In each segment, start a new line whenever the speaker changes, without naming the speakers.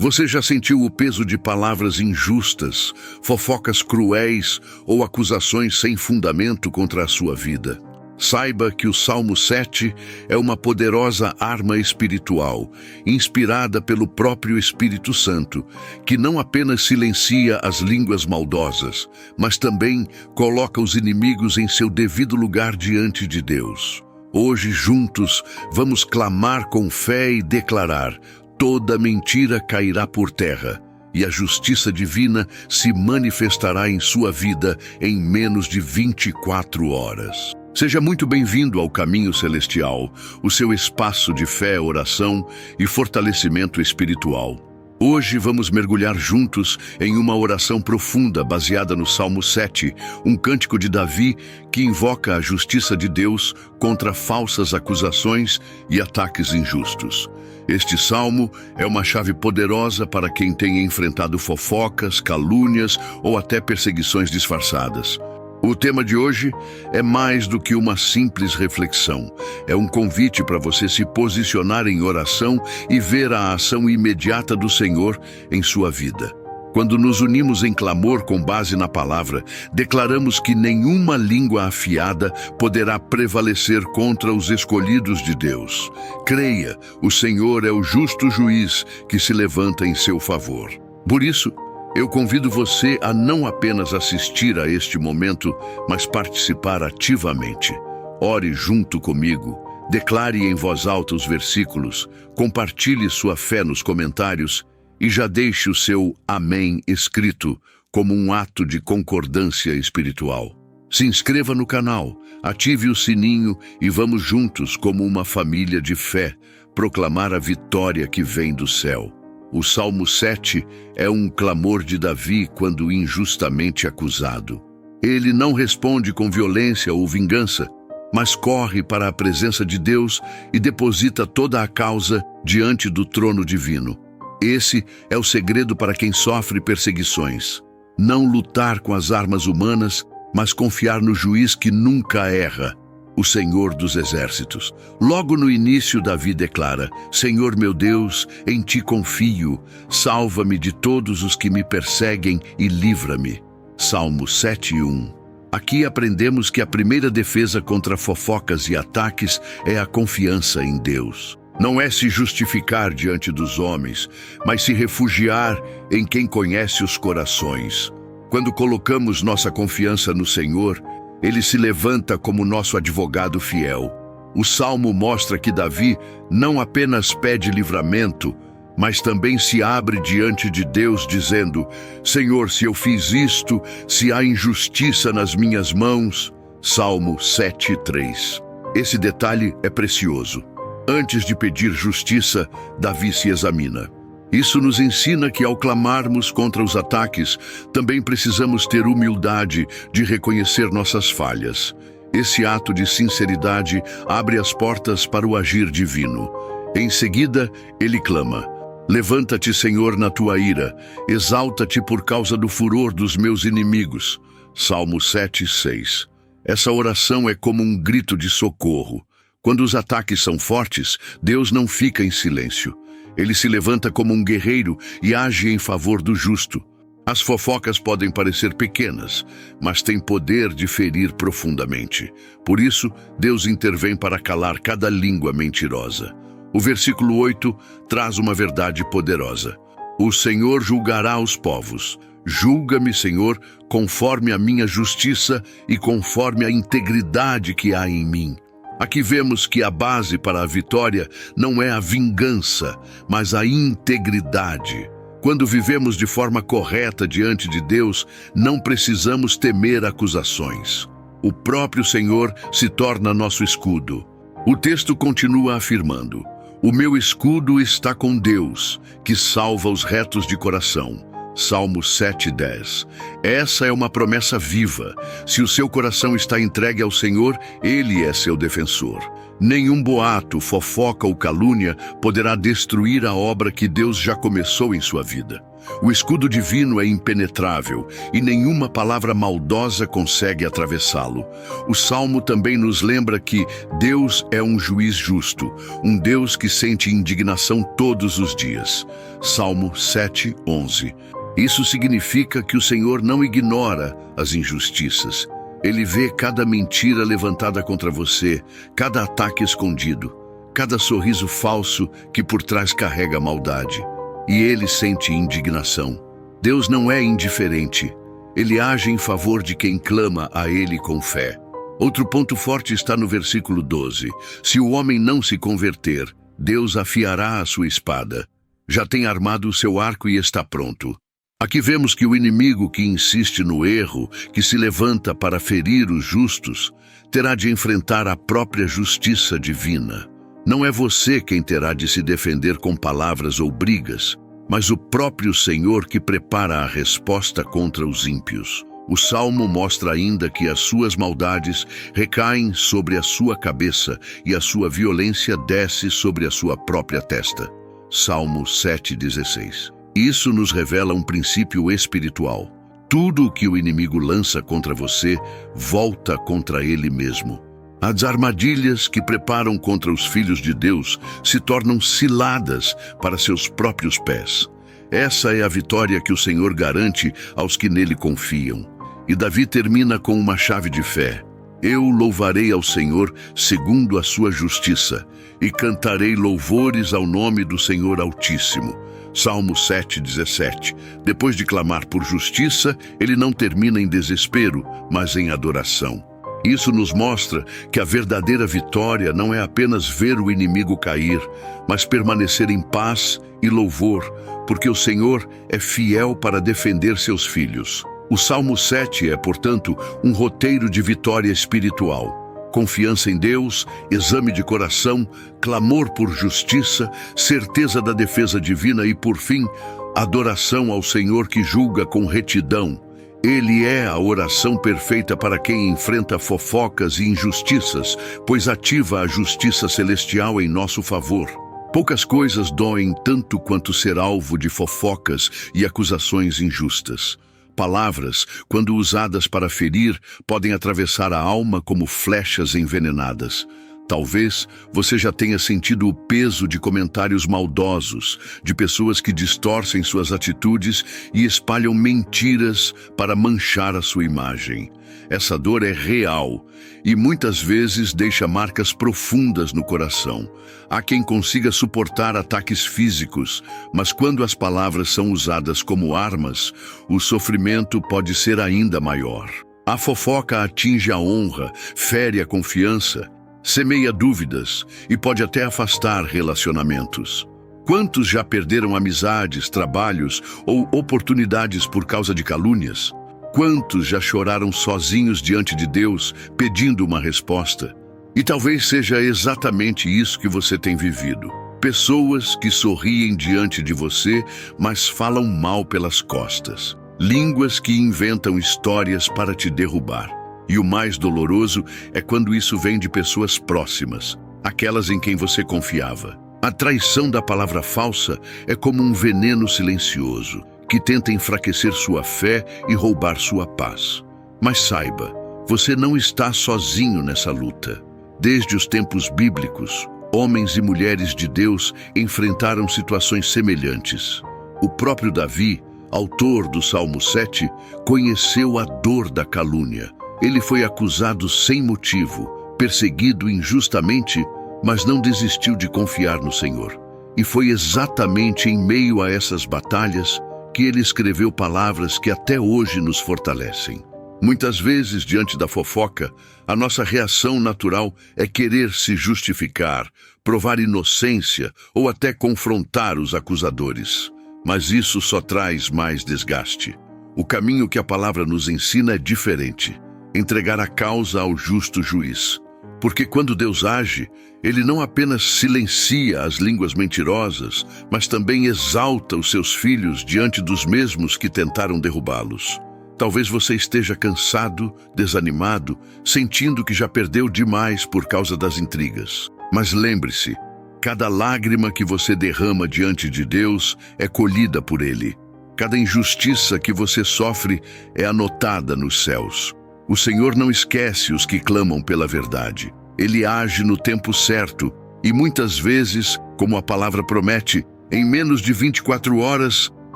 Você já sentiu o peso de palavras injustas, fofocas cruéis ou acusações sem fundamento contra a sua vida? Saiba que o Salmo 7 é uma poderosa arma espiritual, inspirada pelo próprio Espírito Santo, que não apenas silencia as línguas maldosas, mas também coloca os inimigos em seu devido lugar diante de Deus. Hoje, juntos, vamos clamar com fé e declarar: toda mentira cairá por terra, e a justiça divina se manifestará em sua vida em menos de 24 horas. Seja muito bem-vindo ao Caminho Celestial, o seu espaço de fé, oração e fortalecimento espiritual. Hoje vamos mergulhar juntos em uma oração profunda baseada no Salmo 7, um cântico de Davi que invoca a justiça de Deus contra falsas acusações e ataques injustos. Este salmo é uma chave poderosa para quem tem enfrentado fofocas, calúnias ou até perseguições disfarçadas. O tema de hoje é mais do que uma simples reflexão. É um convite para você se posicionar em oração e ver a ação imediata do Senhor em sua vida. Quando nos unimos em clamor com base na palavra, declaramos que nenhuma língua afiada poderá prevalecer contra os escolhidos de Deus. Creia, o Senhor é o justo juiz que se levanta em seu favor. Por isso, eu convido você a não apenas assistir a este momento, mas participar ativamente. Ore junto comigo, declare em voz alta os versículos, compartilhe sua fé nos comentários e já deixe o seu amém escrito como um ato de concordância espiritual. Se inscreva no canal, ative o sininho e vamos juntos, como uma família de fé, proclamar a vitória que vem do céu. O Salmo 7 é um clamor de Davi quando injustamente acusado. Ele não responde com violência ou vingança, mas corre para a presença de Deus e deposita toda a causa diante do trono divino. Esse é o segredo para quem sofre perseguições. Não lutar com as armas humanas, mas confiar no juiz que nunca erra, o Senhor dos Exércitos. Logo no início, Davi declara: Senhor meu Deus, em ti confio, salva-me de todos os que me perseguem e livra-me. Salmo 7:1. Aqui aprendemos que a primeira defesa contra fofocas e ataques é a confiança em Deus. Não é se justificar diante dos homens, mas se refugiar em quem conhece os corações. Quando colocamos nossa confiança no Senhor, Ele se levanta como nosso advogado fiel. O Salmo mostra que Davi não apenas pede livramento, mas também se abre diante de Deus dizendo: Senhor, se eu fiz isto, se há injustiça nas minhas mãos. Salmo 7:3. Esse detalhe é precioso. Antes de pedir justiça, Davi se examina. Isso nos ensina que ao clamarmos contra os ataques, também precisamos ter humildade de reconhecer nossas falhas. Esse ato de sinceridade abre as portas para o agir divino. Em seguida, ele clama: Levanta-te, Senhor, na tua ira, exalta-te por causa do furor dos meus inimigos. Salmo 7:6. Essa oração é como um grito de socorro. Quando os ataques são fortes, Deus não fica em silêncio. Ele se levanta como um guerreiro e age em favor do justo. As fofocas podem parecer pequenas, mas têm poder de ferir profundamente. Por isso, Deus intervém para calar cada língua mentirosa. O versículo 8 traz uma verdade poderosa. O Senhor julgará os povos. Julga-me, Senhor, conforme a minha justiça e conforme a integridade que há em mim. Aqui vemos que a base para a vitória não é a vingança, mas a integridade. Quando vivemos de forma correta diante de Deus, não precisamos temer acusações. O próprio Senhor se torna nosso escudo. O texto continua afirmando: O meu escudo está com Deus, que salva os retos de coração. Salmo 7:10. Essa é uma promessa viva. Se o seu coração está entregue ao Senhor, Ele é seu defensor. Nenhum boato, fofoca ou calúnia poderá destruir a obra que Deus já começou em sua vida. O escudo divino é impenetrável e nenhuma palavra maldosa consegue atravessá-lo. O Salmo também nos lembra que Deus é um juiz justo, um Deus que sente indignação todos os dias. Salmo 7:11. Isso significa que o Senhor não ignora as injustiças. Ele vê cada mentira levantada contra você, cada ataque escondido, cada sorriso falso que por trás carrega maldade. E ele sente indignação. Deus não é indiferente. Ele age em favor de quem clama a ele com fé. Outro ponto forte está no versículo 12. Se o homem não se converter, Deus afiará a sua espada. Já tem armado o seu arco e está pronto. Aqui vemos que o inimigo que insiste no erro, que se levanta para ferir os justos, terá de enfrentar a própria justiça divina. Não é você quem terá de se defender com palavras ou brigas, mas o próprio Senhor que prepara a resposta contra os ímpios. O Salmo mostra ainda que as suas maldades recaem sobre a sua cabeça e a sua violência desce sobre a sua própria testa. Salmo 7:16. Isso nos revela um princípio espiritual. Tudo o que o inimigo lança contra você, volta contra ele mesmo. As armadilhas que preparam contra os filhos de Deus se tornam ciladas para seus próprios pés. Essa é a vitória que o Senhor garante aos que nele confiam. E Davi termina com uma chave de fé. Eu louvarei ao Senhor segundo a sua justiça, e cantarei louvores ao nome do Senhor Altíssimo. Salmo 7:17. Depois de clamar por justiça, ele não termina em desespero, mas em adoração. Isso nos mostra que a verdadeira vitória não é apenas ver o inimigo cair, mas permanecer em paz e louvor, porque o Senhor é fiel para defender seus filhos. O Salmo 7 é, portanto, um roteiro de vitória espiritual. Confiança em Deus, exame de coração, clamor por justiça, certeza da defesa divina e, por fim, adoração ao Senhor que julga com retidão. Ele é a oração perfeita para quem enfrenta fofocas e injustiças, pois ativa a justiça celestial em nosso favor. Poucas coisas doem tanto quanto ser alvo de fofocas e acusações injustas. Palavras, quando usadas para ferir, podem atravessar a alma como flechas envenenadas. Talvez você já tenha sentido o peso de comentários maldosos, de pessoas que distorcem suas atitudes e espalham mentiras para manchar a sua imagem. Essa dor é real e muitas vezes deixa marcas profundas no coração. Há quem consiga suportar ataques físicos, mas quando as palavras são usadas como armas, o sofrimento pode ser ainda maior. A fofoca atinge a honra, fere a confiança, semeia dúvidas e pode até afastar relacionamentos. Quantos já perderam amizades, trabalhos ou oportunidades por causa de calúnias? Quantos já choraram sozinhos diante de Deus, pedindo uma resposta? E talvez seja exatamente isso que você tem vivido. Pessoas que sorriem diante de você, mas falam mal pelas costas. Línguas que inventam histórias para te derrubar. E o mais doloroso é quando isso vem de pessoas próximas, aquelas em quem você confiava. A traição da palavra falsa é como um veneno silencioso, que tenta enfraquecer sua fé e roubar sua paz. Mas saiba, você não está sozinho nessa luta. Desde os tempos bíblicos, homens e mulheres de Deus enfrentaram situações semelhantes. O próprio Davi, autor do Salmo 7, conheceu a dor da calúnia. Ele foi acusado sem motivo, perseguido injustamente, mas não desistiu de confiar no Senhor. E foi exatamente em meio a essas batalhas que ele escreveu palavras que até hoje nos fortalecem. Muitas vezes, diante da fofoca, a nossa reação natural é querer se justificar, provar inocência ou até confrontar os acusadores. Mas isso só traz mais desgaste. O caminho que a palavra nos ensina é diferente. Entregar a causa ao justo juiz. Porque quando Deus age, Ele não apenas silencia as línguas mentirosas, mas também exalta os seus filhos diante dos mesmos que tentaram derrubá-los. Talvez você esteja cansado, desanimado, sentindo que já perdeu demais por causa das intrigas. Mas lembre-se, cada lágrima que você derrama diante de Deus é colhida por Ele. Cada injustiça que você sofre é anotada nos céus. O Senhor não esquece os que clamam pela verdade. Ele age no tempo certo e muitas vezes, como a palavra promete, em menos de 24 horas,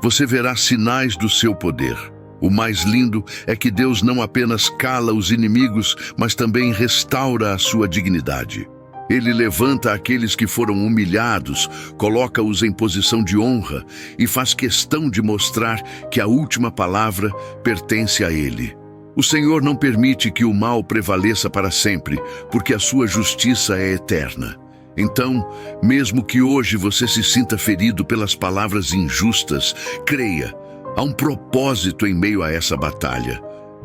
você verá sinais do seu poder. O mais lindo é que Deus não apenas cala os inimigos, mas também restaura a sua dignidade. Ele levanta aqueles que foram humilhados, coloca-os em posição de honra e faz questão de mostrar que a última palavra pertence a Ele. O Senhor não permite que o mal prevaleça para sempre, porque a sua justiça é eterna. Então, mesmo que hoje você se sinta ferido pelas palavras injustas, creia, há um propósito em meio a essa batalha.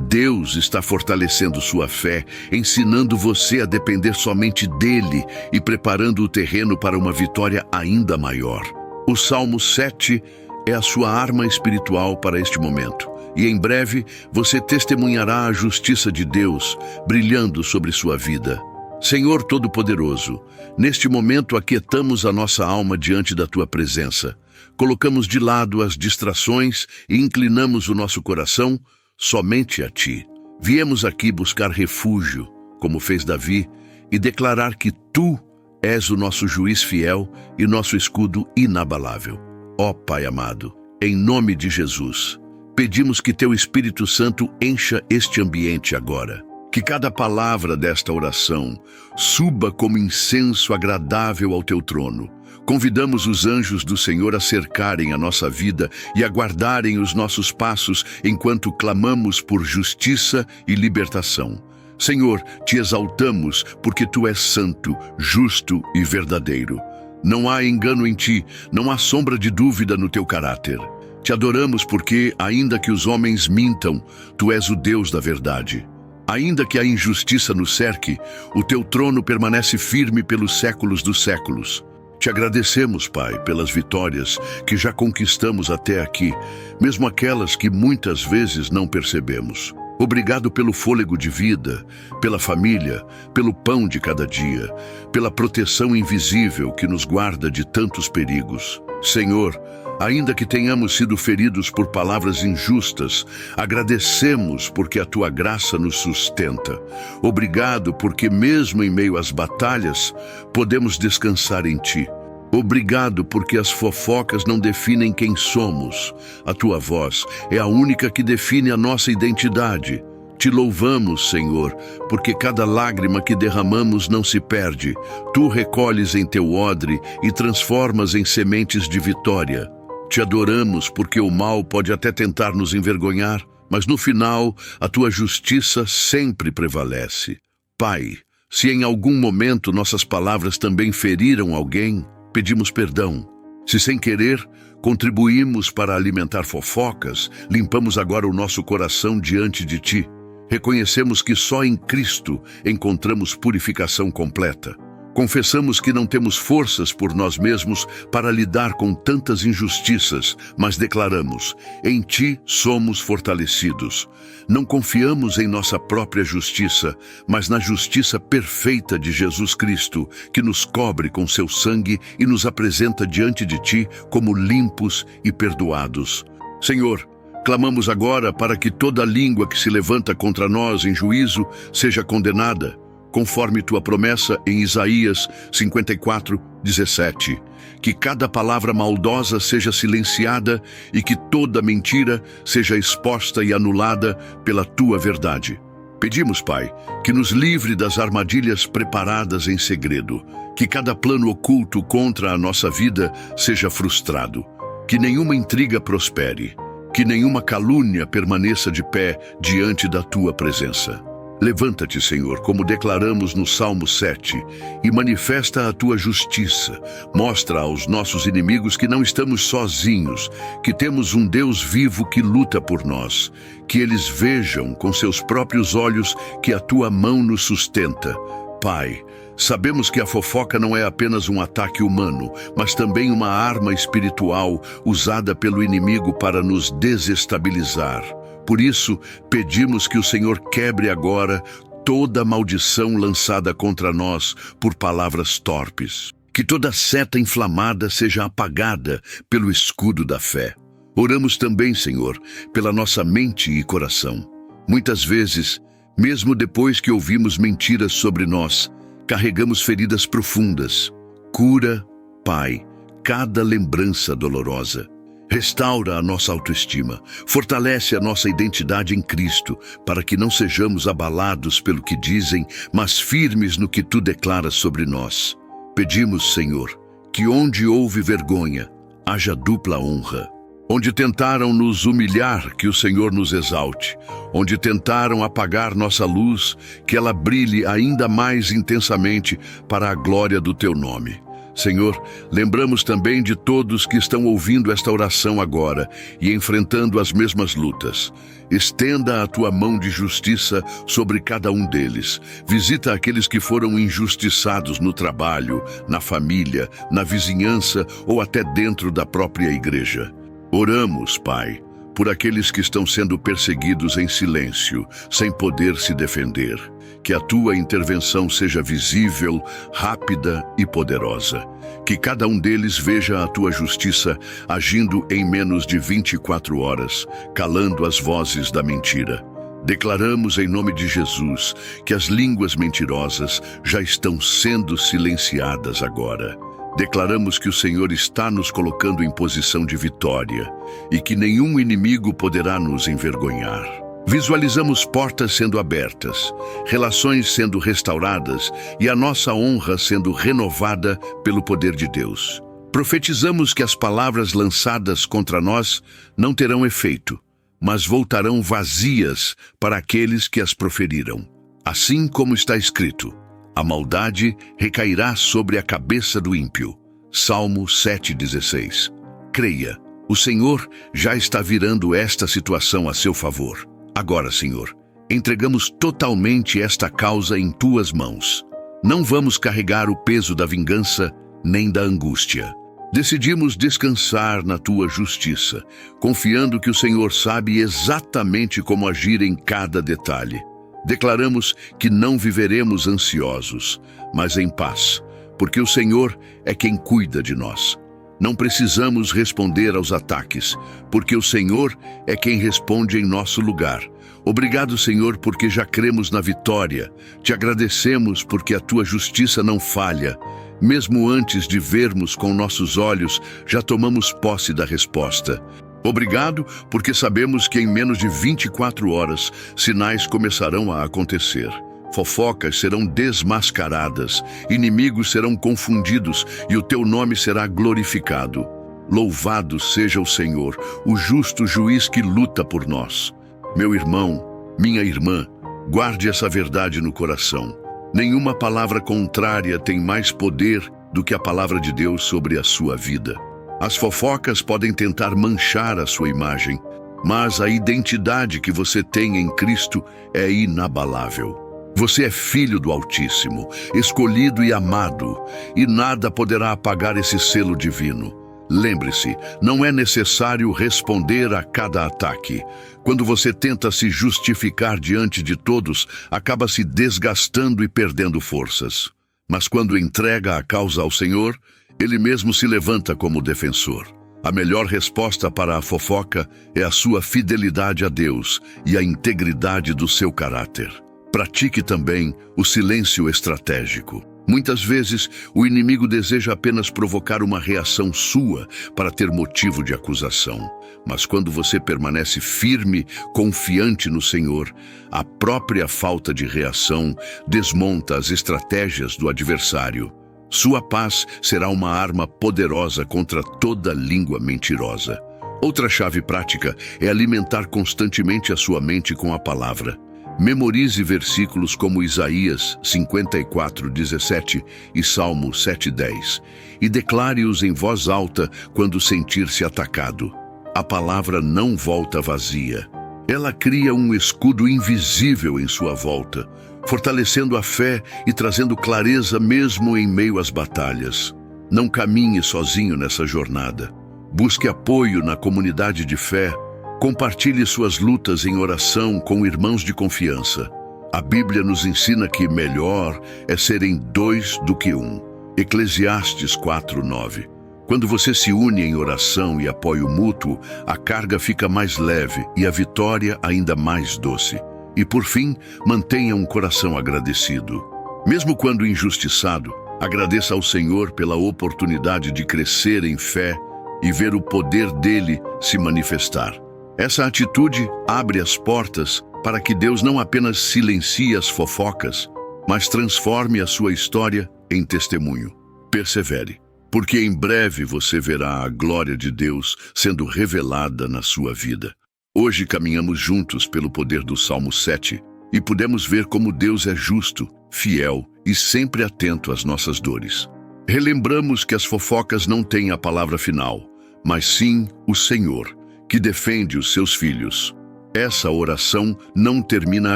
Deus está fortalecendo sua fé, ensinando você a depender somente dele e preparando o terreno para uma vitória ainda maior. O Salmo 7 é a sua arma espiritual para este momento. E em breve você testemunhará a justiça de Deus brilhando sobre sua vida. Senhor Todo-Poderoso, neste momento aquietamos a nossa alma diante da Tua presença. Colocamos de lado as distrações e inclinamos o nosso coração somente a Ti. Viemos aqui buscar refúgio, como fez Davi, e declarar que Tu és o nosso juiz fiel e nosso escudo inabalável. Ó Pai amado, em nome de Jesus, pedimos que Teu Espírito Santo encha este ambiente agora. Que cada palavra desta oração suba como incenso agradável ao Teu trono. Convidamos os anjos do Senhor a cercarem a nossa vida e a guardarem os nossos passos enquanto clamamos por justiça e libertação. Senhor, Te exaltamos porque Tu és santo, justo e verdadeiro. Não há engano em Ti, não há sombra de dúvida no Teu caráter. Te adoramos porque, ainda que os homens mintam, Tu és o Deus da verdade. Ainda que a injustiça nos cerque, o Teu trono permanece firme pelos séculos dos séculos. Te agradecemos, Pai, pelas vitórias que já conquistamos até aqui, mesmo aquelas que muitas vezes não percebemos. Obrigado pelo fôlego de vida, pela família, pelo pão de cada dia, pela proteção invisível que nos guarda de tantos perigos. Senhor, ainda que tenhamos sido feridos por palavras injustas, agradecemos porque a Tua graça nos sustenta. Obrigado porque mesmo em meio às batalhas, podemos descansar em Ti. Obrigado porque as fofocas não definem quem somos. A Tua voz é a única que define a nossa identidade. Te louvamos, Senhor, porque cada lágrima que derramamos não se perde. Tu recolhes em Teu odre e transformas em sementes de vitória. Te adoramos porque o mal pode até tentar nos envergonhar, mas no final a Tua justiça sempre prevalece. Pai, se em algum momento nossas palavras também feriram alguém, pedimos perdão. Se sem querer contribuímos para alimentar fofocas, limpamos agora o nosso coração diante de Ti. Reconhecemos que só em Cristo encontramos purificação completa. Confessamos que não temos forças por nós mesmos para lidar com tantas injustiças, mas declaramos: em Ti somos fortalecidos. Não confiamos em nossa própria justiça, mas na justiça perfeita de Jesus Cristo, que nos cobre com Seu sangue e nos apresenta diante de Ti como limpos e perdoados. Senhor, clamamos agora para que toda língua que se levanta contra nós em juízo seja condenada, conforme Tua promessa em Isaías 54:17. Que cada palavra maldosa seja silenciada e que toda mentira seja exposta e anulada pela Tua verdade. Pedimos, Pai, que nos livre das armadilhas preparadas em segredo, que cada plano oculto contra a nossa vida seja frustrado, que nenhuma intriga prospere, que nenhuma calúnia permaneça de pé diante da Tua presença. Levanta-te, Senhor, como declaramos no Salmo 7, e manifesta a Tua justiça. Mostra aos nossos inimigos que não estamos sozinhos, que temos um Deus vivo que luta por nós. Que eles vejam com seus próprios olhos que a Tua mão nos sustenta. Pai, sabemos que a fofoca não é apenas um ataque humano, mas também uma arma espiritual usada pelo inimigo para nos desestabilizar. Por isso, pedimos que o Senhor quebre agora toda maldição lançada contra nós por palavras torpes. Que toda seta inflamada seja apagada pelo escudo da fé. Oramos também, Senhor, pela nossa mente e coração. Muitas vezes, mesmo depois que ouvimos mentiras sobre nós, carregamos feridas profundas. Cura, Pai, cada lembrança dolorosa. Restaura a nossa autoestima, fortalece a nossa identidade em Cristo, para que não sejamos abalados pelo que dizem, mas firmes no que Tu declaras sobre nós. Pedimos, Senhor, que onde houve vergonha, haja dupla honra. Onde tentaram nos humilhar, que o Senhor nos exalte. Onde tentaram apagar nossa luz, que ela brilhe ainda mais intensamente para a glória do Teu nome. Senhor, lembramos também de todos que estão ouvindo esta oração agora e enfrentando as mesmas lutas. Estenda a Tua mão de justiça sobre cada um deles. Visita aqueles que foram injustiçados no trabalho, na família, na vizinhança ou até dentro da própria igreja. Oramos, Pai, por aqueles que estão sendo perseguidos em silêncio, sem poder se defender. Que a Tua intervenção seja visível, rápida e poderosa. Que cada um deles veja a Tua justiça agindo em menos de 24 horas, calando as vozes da mentira. Declaramos em nome de Jesus que as línguas mentirosas já estão sendo silenciadas agora. Declaramos que o Senhor está nos colocando em posição de vitória e que nenhum inimigo poderá nos envergonhar. Visualizamos portas sendo abertas, relações sendo restauradas e a nossa honra sendo renovada pelo poder de Deus. Profetizamos que as palavras lançadas contra nós não terão efeito, mas voltarão vazias para aqueles que as proferiram. Assim como está escrito: a maldade recairá sobre a cabeça do ímpio. Salmo 7,16. Creia, o Senhor já está virando esta situação a seu favor. Agora, Senhor, entregamos totalmente esta causa em Tuas mãos. Não vamos carregar o peso da vingança nem da angústia. Decidimos descansar na Tua justiça, confiando que o Senhor sabe exatamente como agir em cada detalhe. Declaramos que não viveremos ansiosos, mas em paz, porque o Senhor é quem cuida de nós. Não precisamos responder aos ataques, porque o Senhor é quem responde em nosso lugar. Obrigado, Senhor, porque já cremos na vitória. Te agradecemos porque a Tua justiça não falha. Mesmo antes de vermos com nossos olhos, já tomamos posse da resposta. Obrigado, porque sabemos que em menos de 24 horas, sinais começarão a acontecer. Fofocas serão desmascaradas, inimigos serão confundidos e o Teu nome será glorificado. Louvado seja o Senhor, o justo juiz que luta por nós. Meu irmão, minha irmã, guarde essa verdade no coração. Nenhuma palavra contrária tem mais poder do que a palavra de Deus sobre a sua vida. As fofocas podem tentar manchar a sua imagem, mas a identidade que você tem em Cristo é inabalável. Você é filho do Altíssimo, escolhido e amado, e nada poderá apagar esse selo divino. Lembre-se, não é necessário responder a cada ataque. Quando você tenta se justificar diante de todos, acaba se desgastando e perdendo forças. Mas quando entrega a causa ao Senhor, Ele mesmo se levanta como defensor. A melhor resposta para a fofoca é a sua fidelidade a Deus e a integridade do seu caráter. Pratique também o silêncio estratégico. Muitas vezes, o inimigo deseja apenas provocar uma reação sua para ter motivo de acusação. Mas quando você permanece firme, confiante no Senhor, a própria falta de reação desmonta as estratégias do adversário. Sua paz será uma arma poderosa contra toda língua mentirosa. Outra chave prática é alimentar constantemente a sua mente com a palavra. Memorize versículos como Isaías 54:17 e Salmo 7:10 e declare-os em voz alta quando sentir-se atacado. A palavra não volta vazia. Ela cria um escudo invisível em sua volta, fortalecendo a fé e trazendo clareza mesmo em meio às batalhas. Não caminhe sozinho nessa jornada. Busque apoio na comunidade de fé, Compartilhe suas lutas em oração com irmãos de confiança. A Bíblia nos ensina que melhor é serem dois do que um. Eclesiastes 4:9. Quando você se une em oração e apoio mútuo, a carga fica mais leve e a vitória ainda mais doce. E por fim, mantenha um coração agradecido. Mesmo quando injustiçado, agradeça ao Senhor pela oportunidade de crescer em fé e ver o poder dele se manifestar. Essa atitude abre as portas para que Deus não apenas silencie as fofocas, mas transforme a sua história em testemunho. Persevere, porque em breve você verá a glória de Deus sendo revelada na sua vida. Hoje caminhamos juntos pelo poder do Salmo 7 e podemos ver como Deus é justo, fiel e sempre atento às nossas dores. Relembramos que as fofocas não têm a palavra final, mas sim o Senhor, que defende os seus filhos. Essa oração não termina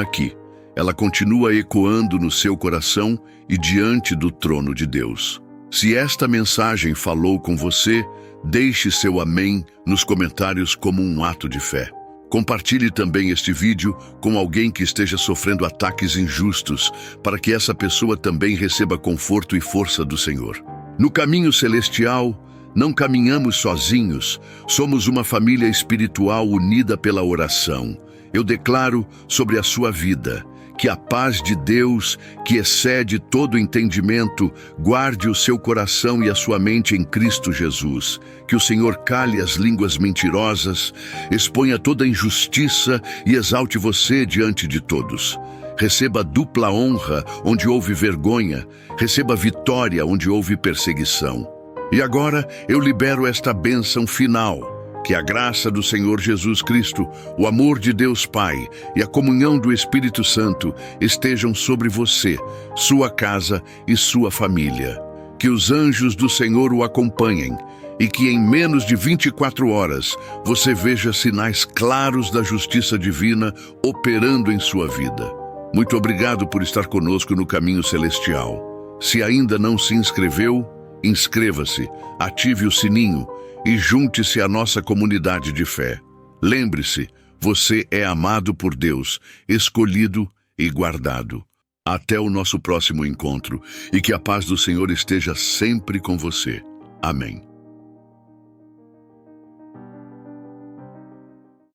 aqui. Ela continua ecoando no seu coração e diante do trono de Deus. Se esta mensagem falou com você, deixe seu amém nos comentários como um ato de fé. Compartilhe também este vídeo com alguém que esteja sofrendo ataques injustos, para que essa pessoa também receba conforto e força do Senhor. No caminho celestial, não caminhamos sozinhos, somos uma família espiritual unida pela oração. Eu declaro sobre a sua vida que a paz de Deus, que excede todo entendimento, guarde o seu coração e a sua mente em Cristo Jesus. Que o Senhor cale as línguas mentirosas, exponha toda injustiça e exalte você diante de todos. Receba dupla honra onde houve vergonha, receba vitória onde houve perseguição. E agora eu libero esta bênção final. Que a graça do Senhor Jesus Cristo, o amor de Deus Pai e a comunhão do Espírito Santo estejam sobre você, sua casa e sua família. Que os anjos do Senhor o acompanhem e que em menos de 24 horas você veja sinais claros da justiça divina operando em sua vida. Muito obrigado por estar conosco no Caminho Celestial. Se ainda não se inscreveu, inscreva-se, ative o sininho e junte-se à nossa comunidade de fé. Lembre-se, você é amado por Deus, escolhido e guardado. Até o nosso próximo encontro e que a paz do Senhor esteja sempre com você. Amém.